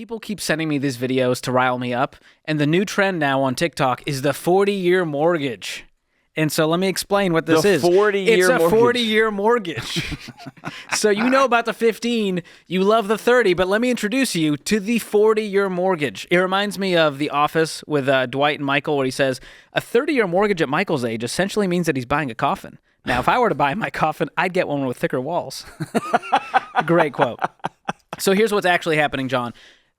People keep sending me these videos to rile me up, and the new trend now on TikTok is the 40-year mortgage. And so let me explain what this is. 40-year It's a mortgage. 40-year mortgage. So you know about the 15, you love the 30, but let me introduce you to the 40-year mortgage. It reminds me of The Office with Dwight and Michael, where he says, a 30-year mortgage at Michael's age essentially means that he's buying a coffin. Now, if I were to buy my coffin, I'd get one with thicker walls. Great quote. So here's what's actually happening, John.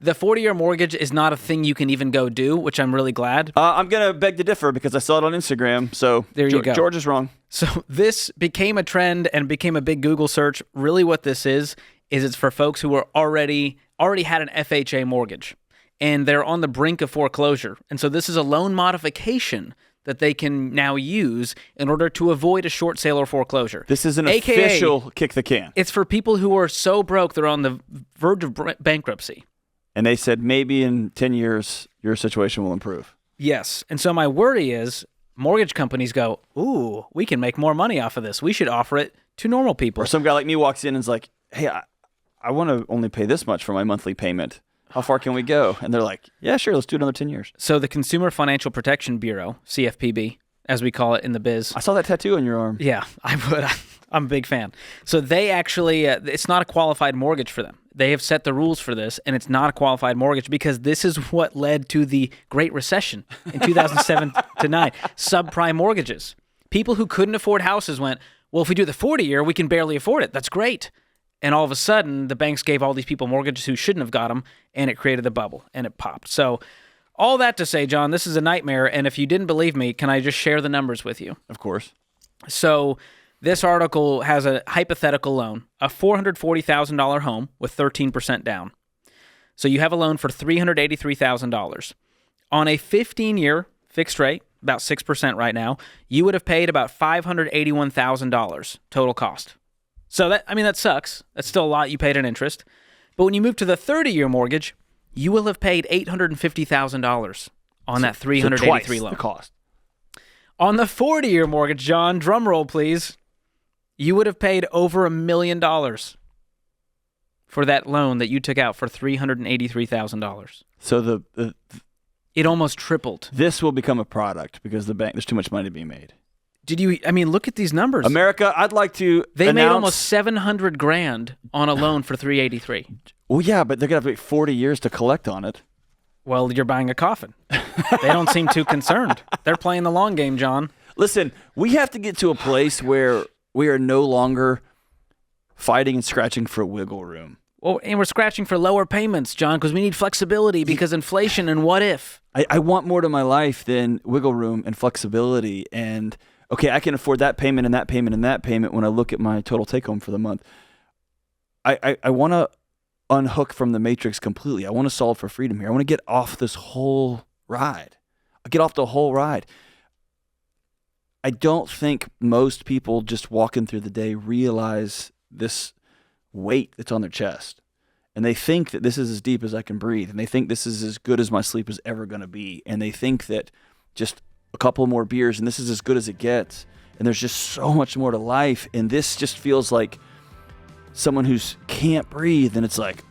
The 40-year mortgage is not a thing you can even go do, which I'm really glad. I'm going to beg to differ because I saw it on Instagram. So there you go. George is wrong. So this became a trend and became a big Google search. Really what this is it's for folks who are already had an FHA mortgage, and they're on the brink of foreclosure. And so this is a loan modification that they can now use in order to avoid a short sale or foreclosure. This is an AKA, official kick the can. It's for people who are so broke they're on the verge of bankruptcy. And they said maybe in 10 years, your situation will improve. Yes. And so my worry is mortgage companies go, ooh, we can make more money off of this. We should offer it to normal people. Or some guy like me walks in and is like, hey, I want to only pay this much for my monthly payment. How far can we go? And they're like, yeah, sure, let's do another 10 years. So the Consumer Financial Protection Bureau, CFPB, as we call it in the biz. I saw that tattoo on your arm. Yeah, I would. I'm a big fan. So they actually, it's not a qualified mortgage for them. They have set the rules for this, and it's not a qualified mortgage because this is what led to the Great Recession in 2007 to 9. Subprime mortgages. People who couldn't afford houses went, well, if we do the 40-year, we can barely afford it. That's great. And all of a sudden, the banks gave all these people mortgages who shouldn't have got them, and it created the bubble, and it popped. So all that to say, John, this is a nightmare, and if you didn't believe me, can I just share the numbers with you? Of course. So this article has a hypothetical loan, a $440,000 home with 13% down. So you have a loan for $383,000. On a 15-year fixed rate, about 6% right now, you would have paid about $581,000 total cost. So that sucks. That's still a lot you paid in interest. But when you move to the 30-year mortgage, you will have paid $850,000 on that 383 loan. loan. The cost. On the 40-year mortgage, John, drum roll please, you would have paid over $1 million for that loan that you took out for $383,000. So it almost tripled. This will become a product because there's too much money to be made. Look at these numbers. America, I'd like to They made almost $700,000 on a loan for $383,000. Well, yeah, but they're going to have to wait 40 years to collect on it. Well, you're buying a coffin. They don't seem too concerned. They're playing the long game, John. Listen, we have to get to a place where we are no longer fighting and scratching for wiggle room. Well, and we're scratching for lower payments, John, because we need flexibility because inflation and what if. I want more to my life than wiggle room and flexibility. And, okay, I can afford that payment and that payment and that payment when I look at my total take-home for the month. I want to unhook from the matrix completely. I want to solve for freedom here. I want to get off this whole ride. Get off the whole ride. I don't think most people just walking through the day realize this weight that's on their chest. And they think that this is as deep as I can breathe. And they think this is as good as my sleep is ever going to be. And they think that just a couple more beers and this is as good as it gets. And there's just so much more to life. And this just feels like someone who can't breathe. And it's like,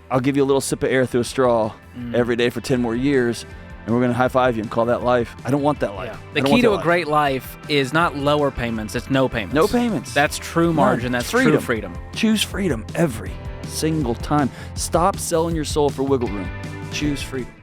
I'll give you a little sip of air through a straw every day for 10 more years. And we're going to high-five you and call that life. I don't want that life. Yeah. The key to a great life is not lower payments, it's no payments. No payments. That's true margin. That's true freedom. Choose freedom every single time. Stop selling your soul for wiggle room. Choose freedom.